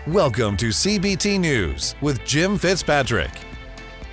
Welcome to CBT News with Jim Fitzpatrick.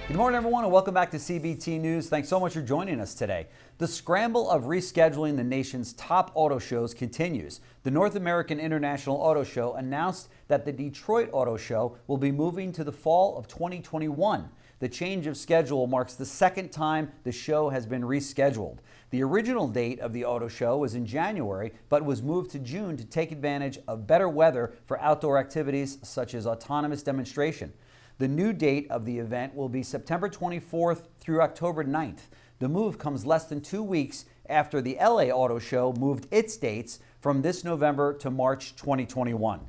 Good morning, everyone, and welcome back to CBT News. Thanks so much for joining us today. The scramble of rescheduling the nation's top auto shows continues. The North American International Auto Show announced that the Detroit Auto Show will be moving to the fall of 2021. The change of schedule marks the second time the show has been rescheduled. The original date of the auto show was in January, but was moved to June to take advantage of better weather for outdoor activities such as autonomous demonstration. The new date of the event will be September 24th through October 9th. The move comes less than 2 weeks after the LA Auto Show moved its dates from this November to March 2021.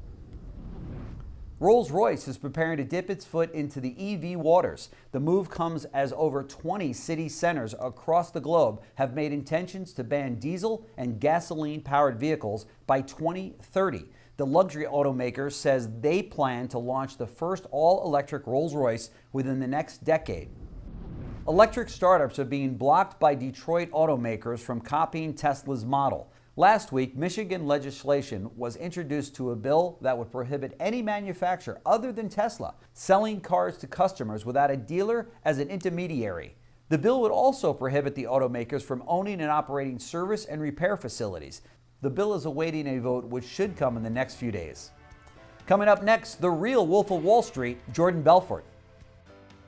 Royce is preparing to dip its foot into the EV waters. The move comes as over 20 city centers across the globe have made intentions to ban diesel and gasoline-powered vehicles by 2030. The luxury automaker says they plan to launch the first all-electric Rolls-Royce within the next decade. Electric startups are being blocked by Detroit automakers from copying Tesla's model. Last week, Michigan legislation was introduced to a bill that would prohibit any manufacturer other than Tesla selling cars to customers without a dealer as an intermediary. The bill would also prohibit the automakers from owning and operating service and repair facilities. The bill is awaiting a vote which should come in the next few days. Coming up next, the real Wolf of Wall Street, Jordan Belfort.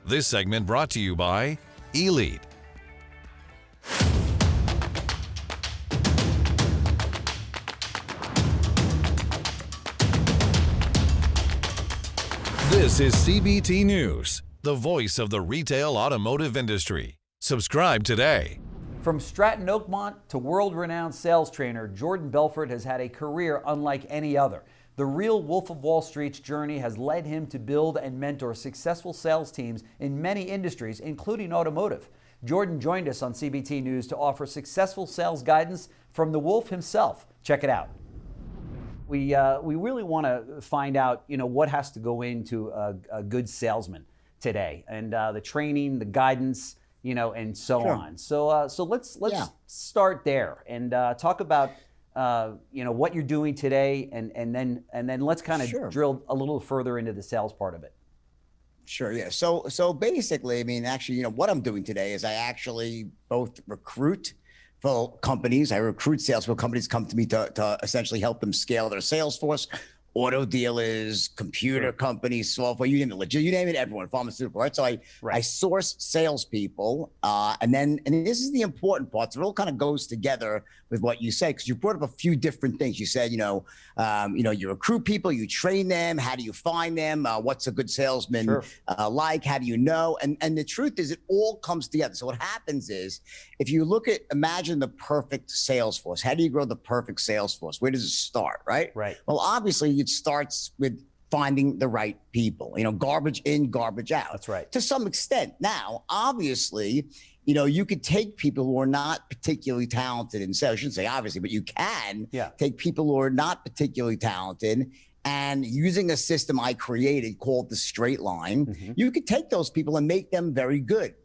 This segment brought to you by Elite. This is CBT News, the voice of the retail automotive industry. Subscribe today. From Stratton Oakmont to world-renowned sales trainer, Jordan Belfort has had a career unlike any other. The real Wolf of Wall Street's journey has led him to build and mentor successful sales teams in many industries, including automotive. Jordan joined us on CBT News to offer successful sales guidance from the Wolf himself. Check it out. We really want to find out, what has to go into a good salesman today, and the training, the guidance, and so on. So let's start there and talk about what you're doing today, and then let's kind of drill a little further into the sales part of it. Sure. Yeah. So basically, actually, what I'm doing today is I actually both recruit for companies. I recruit sales for companies come to me to essentially help them scale their sales force. Auto dealers, computer companies, software, you name it, you name it, everyone, pharmaceutical, right? So I source salespeople, and this is the important part. So it all kind of goes together with what you said, because you brought up a few different things. You said, you recruit people, you train them. How do you find them? What's a good salesman like? How do you know? And the truth is, it all comes together. So what happens is, if you imagine the perfect sales force. How do you grow the perfect sales force? Where does it start, right? Right. Well, obviously, it starts with finding the right people, garbage in, garbage out. That's right. To some extent. Now, obviously, you could take people who are not particularly talented in sales. I shouldn't say obviously, but you can take people who are not particularly talented, and using a system I created called the straight line, you could take those people and make them very good.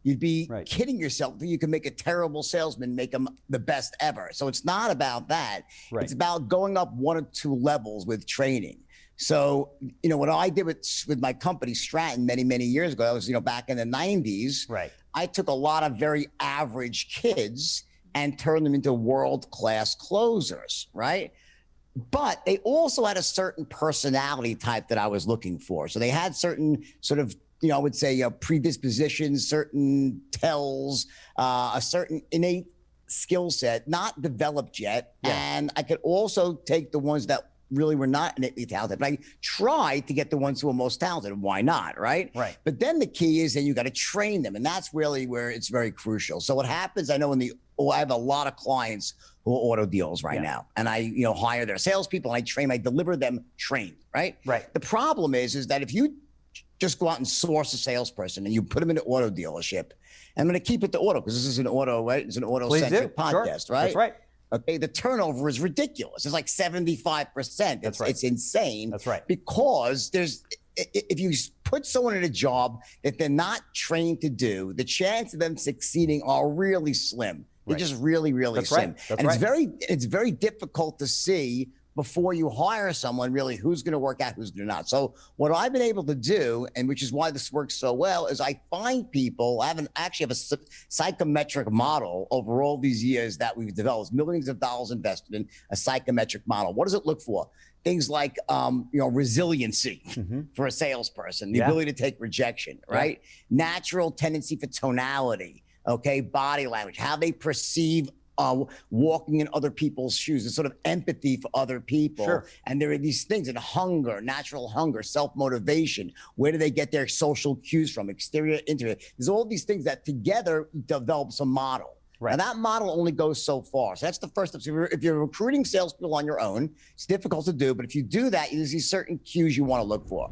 You'd be kidding yourself that you can make a terrible salesman, make them the best ever. So it's not about that. It's about going up 1 or 2 levels with training. So, what I did with my company, Stratton, many, many years ago, I was, back in the 90s. I took a lot of very average kids and turned them into world-class closers, right? But they also had a certain personality type that I was looking for. So they had certain sort of, I would say predispositions, certain tells, a certain innate skill set, not developed yet. And I could also take the ones that really were not innately talented, but I tried to get the ones who were most talented. Why not, right? Right. But then the key is then you got to train them, and that's really where it's very crucial. So what happens, I know I have a lot of clients who are auto dealers right now, and I hire their salespeople, and I deliver them trained, right? Right. The problem is that if you just go out and source a salesperson and you put them in an auto delership, I'm going to keep it to auto because this is an auto, right? It's an auto-centric podcast, right? That's right. Okay, the turnover is ridiculous. It's like 75%. That's right. It's insane. That's right. Because if you put someone in a job that they're not trained to do, the chance of them succeeding are really slim. They're just really, really slim. That's and right. it's very difficult to see before you hire someone, really who's going to work out, who's going to not. So what I've been able to do, and which is why this works so well, is I find people. I actually have a psychometric model over all these years that we've developed, millions of dollars invested in a psychometric model. What does it look for? Things like resiliency for a salesperson, the ability to take rejection, right? Natural tendency for tonality, okay, body language, how they perceive walking in other people's shoes, and sort of empathy for other people. Sure. And there are these things, and hunger, natural hunger, self-motivation. Where do they get their social cues from? Exterior, interior. There's all these things that together develop some model. Right. Now that model only goes so far. So that's the first step. So if you're recruiting salespeople on your own, it's difficult to do. But if you do that, there's these certain cues you want to look for.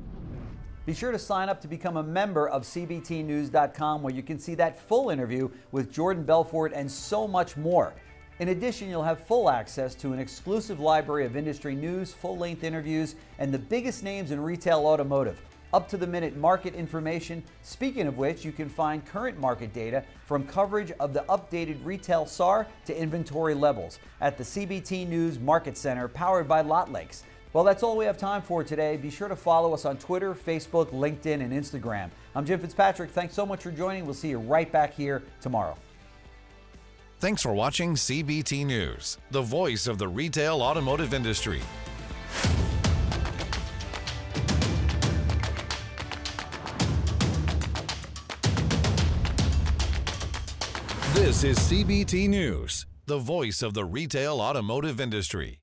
Be sure to sign up to become a member of CBTnews.com, where you can see that full interview with Jordan Belfort and so much more. In addition, you'll have full access to an exclusive library of industry news, full-length interviews, and the biggest names in retail automotive. Up-to-the-minute market information. Speaking of which, you can find current market data from coverage of the updated retail SAR to inventory levels at the CBT News Market Center, powered by Lot Lakes. Well, that's all we have time for today. Be sure to follow us on Twitter, Facebook, LinkedIn, and Instagram. I'm Jim Fitzpatrick. Thanks so much for joining. We'll see you right back here tomorrow. Thanks for watching CBT News, the voice of the retail automotive industry. This is CBT News, the voice of the retail automotive industry.